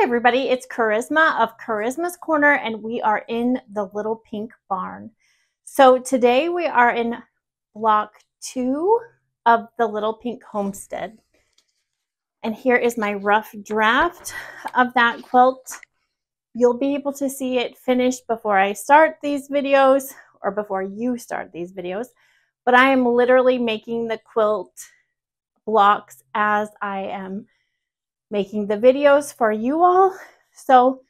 everybody, it's Charisma of Charisma's Corner, and we are in the Little Pink Barn. So today we are in block 2 of the Little Pink Homestead. And here is my rough draft of that quilt. You'll be able to see it finished before I start these videos, or before you start these videos. But I am literally making the quilt blocks as I am making the videos for you all. So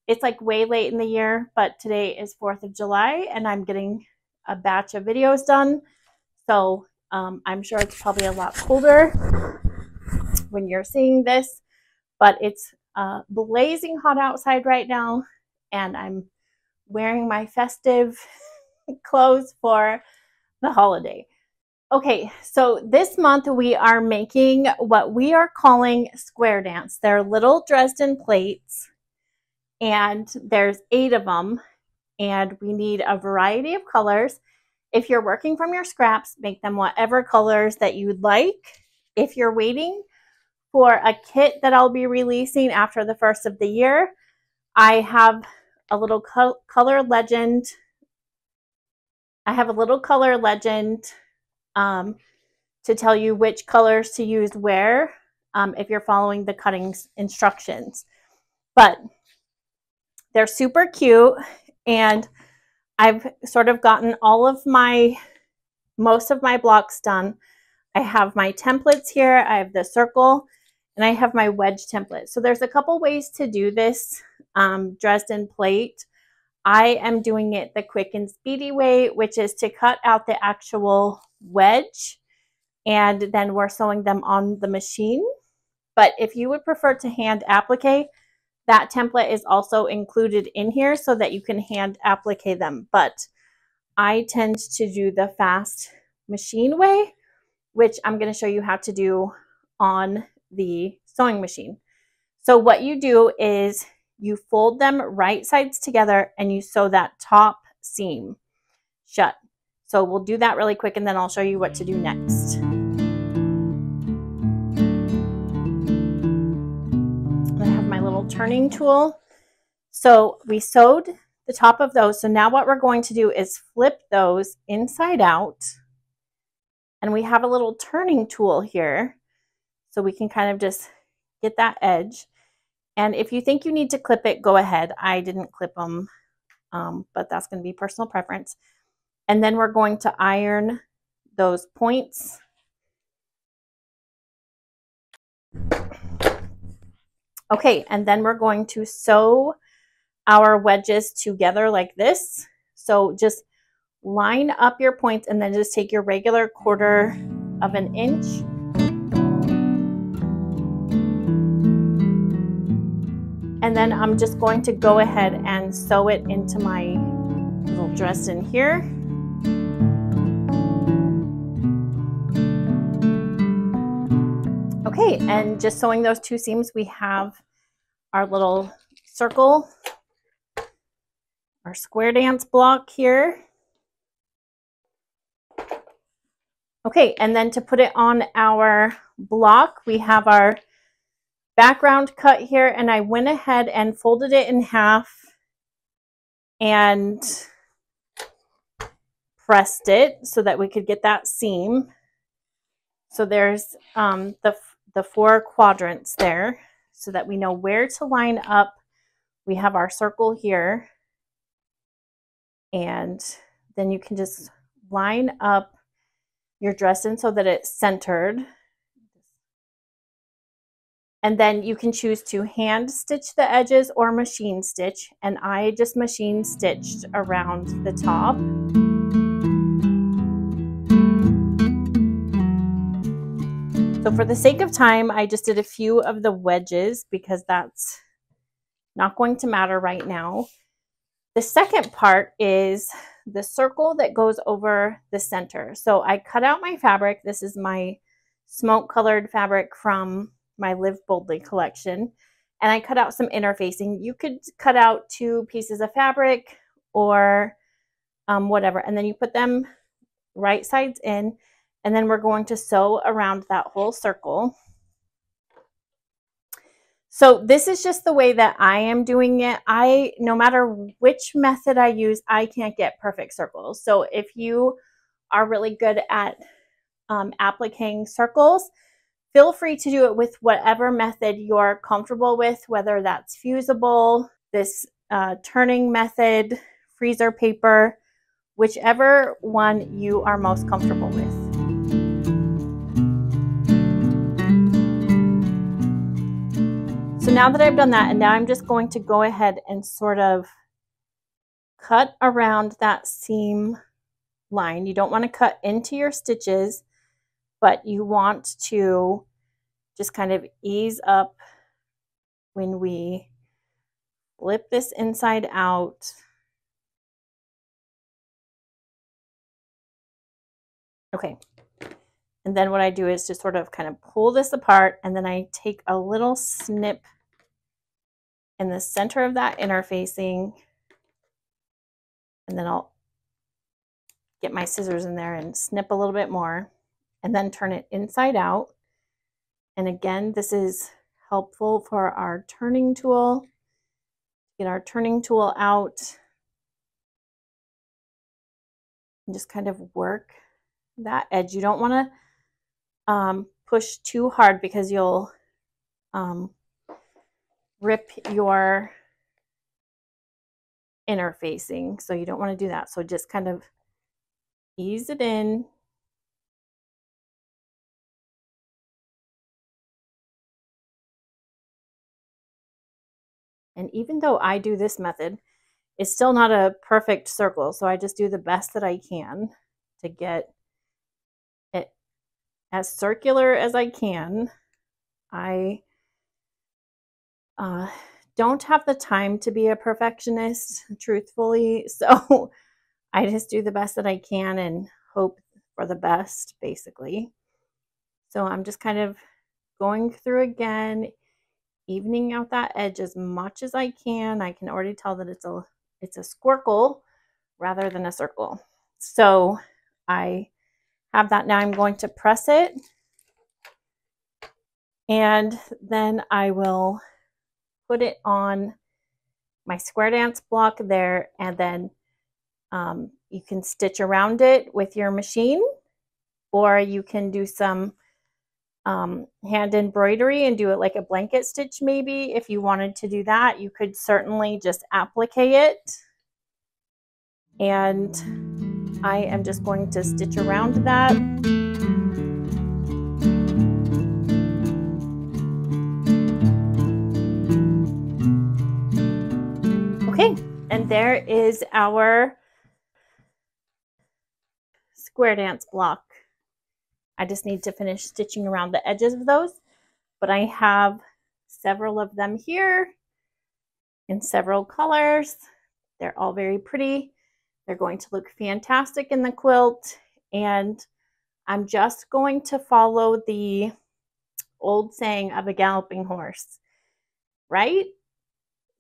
it's like way late in the year, but today is 4th of July and I'm getting a batch of videos done. So I'm sure it's probably a lot colder when you're seeing this, but it's blazing hot outside right now and I'm wearing my festive clothes for the holiday. Okay, so this month we are making what we are calling square dance. They're little Dresden plates, and there's 8 of them, and we need a variety of colors. If you're working from your scraps, make them whatever colors that you'd like. If you're waiting for a kit that I'll be releasing after the 1st of the year, I have a little color legend. To tell you which colors to use where if you're following the cutting instructions. But they're super cute, and I've sort of gotten most of my blocks done. I have my templates here, I have the circle, and I have my wedge template. So there's a couple ways to do this Dresden plate. I am doing it the quick and speedy way, which is to cut out the actual wedge, and then we're sewing them on the machine. But if you would prefer to hand applique, that template is also included in here so that you can hand applique them. But I tend to do the fast machine way, which I'm going to show you how to do on the sewing machine. So what you do is you fold them right sides together and you sew that top seam shut. So we'll do that really quick and then I'll show you what to do next. I have my little turning tool. So we sewed the top of those. So now what we're going to do is flip those inside out. And we have a little turning tool here. So we can kind of just get that edge. And if you think you need to clip it, go ahead. I didn't clip them, but that's going to be personal preference. And then we're going to iron those points. Okay, and then we're going to sew our wedges together like this. So just line up your points and then just take your regular 1/4 of an inch. And then I'm just going to go ahead and sew it into my little Dresden here. Okay, and just sewing those 2 seams, we have our little circle, our square dance block here. Okay, and then to put it on our block, we have our background cut here, and I went ahead and folded it in half and pressed it so that we could get that seam. So there's the 4 quadrants there so that we know where to line up. We have our circle here, and then you can just line up your Dresden so that it's centered. And then you can choose to hand stitch the edges or machine stitch, and I just machine stitched around the top. So for the sake of time, I just did a few of the wedges because that's not going to matter right now. The second part is the circle that goes over the center. So I cut out my fabric. This is my smoke colored fabric from my Live Boldly collection, and I cut out some interfacing. You could cut out 2 pieces of fabric or whatever, and then you put them right sides in, and then we're going to sew around that whole circle. So this is just the way that I am doing it. No matter which method I use, I can't get perfect circles. So if you are really good at appliquing circles, feel free to do it with whatever method you're comfortable with, whether that's fusible, this turning method, freezer paper, whichever one you are most comfortable with. So now that I've done that, and now I'm just going to go ahead and sort of cut around that seam line. You don't want to cut into your stitches, but you want to just kind of ease up when we flip this inside out. Okay. And then what I do is just sort of kind of pull this apart, and then I take a little snip in the center of that interfacing, and then I'll get my scissors in there and snip a little bit more, and then turn it inside out. And again, this is helpful for our turning tool. Get our turning tool out and just kind of work that edge. You don't want to push too hard because you'll rip your interfacing. So you don't want to do that. So just kind of ease it in. And even though I do this method, it's still not a perfect circle. So I just do the best that I can to get it as circular as I can. I don't have the time to be a perfectionist, truthfully. So I just do the best that I can and hope for the best, basically. So I'm just kind of going through again, evening out that edge as much as I can. I can already tell that it's a squircle rather than a circle. So I have that now. I'm going to press it, and then I will put it on my square dance block there, and then you can stitch around it with your machine, or you can do some hand embroidery and do it like a blanket stitch maybe. If you wanted to do that, you could certainly just applique it. And I am just going to stitch around that. Okay, and there is our square dance block. I just need to finish stitching around the edges of those, but I have several of them here in several colors. They're all very pretty. They're going to look fantastic in the quilt, and I'm just going to follow the old saying of a galloping horse, right?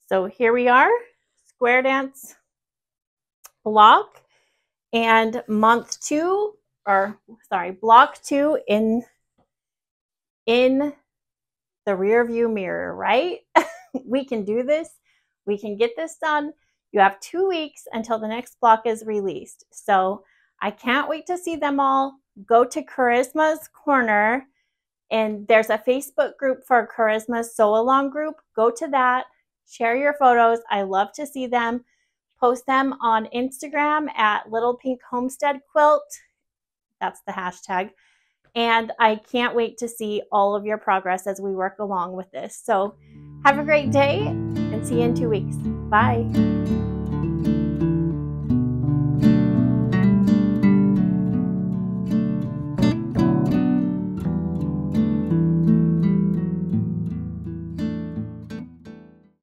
So here we are, square dance block, and block 2 in the rear view mirror, right? We can do this. We can get this done. You have 2 weeks until the next block is released. So I can't wait to see them all. Go to Charisma's Corner, and there's a Facebook group for Charisma's Sew Along group. Go to that. Share your photos. I love to see them. Post them on Instagram at Little Pink Homestead Quilt. That's the hashtag. And I can't wait to see all of your progress as we work along with this. So have a great day and see you in 2 weeks. Bye.